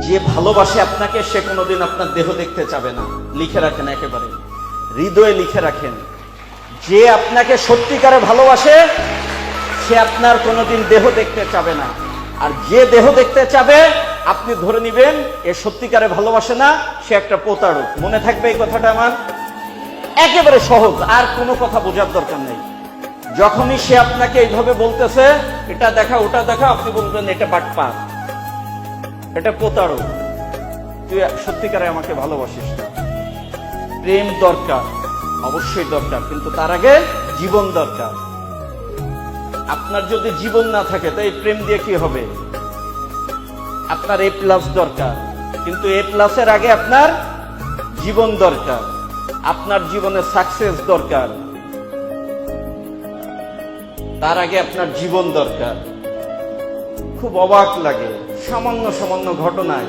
যে ভালোবাসে আপনাকে সে কোনোদিন আপনার দেহ দেখতে চাবে না। লিখে রাখেন, একেবারে হৃদয়ে লিখে রাখেন, যে আপনাকে সত্যিকারে ভালোবাসে সে আপনার কোনোদিন দেহ দেখতে চাবে না। আর যে দেহ দেখতে চাবে আপনি ধরে নিবেন এ সত্যিকারে ভালোবাসে না, সে একটা প্রতারক। মনে থাকবে এই কথাটা আমার? একেবারে সহজ, আর কোনো কথা বোঝার দরকার নেই। যখনই সে আপনাকে এইভাবে বলতেছে এটা দেখা ওটা দেখা, আপনি বলবেন এটা বাটপার, এটা প্রতারক, তুই সত্যিকারে আমাকে ভালোবাসিস না। প্রেম দরকার, অবশ্যই দরকার, কিন্তু তার আগে জীবন দরকার। আপনার যদি জীবন না থাকে তো এই প্রেম দিয়ে কি হবে? আপনার A+ দরকার, কিন্তু A+ এর আগে আপনার জীবন দরকার। আপনার জীবনে সাকসেস দরকার, তার আগে আপনার জীবন দরকার। খুব অবাক লাগে সামান্য সামান্য ঘটনায়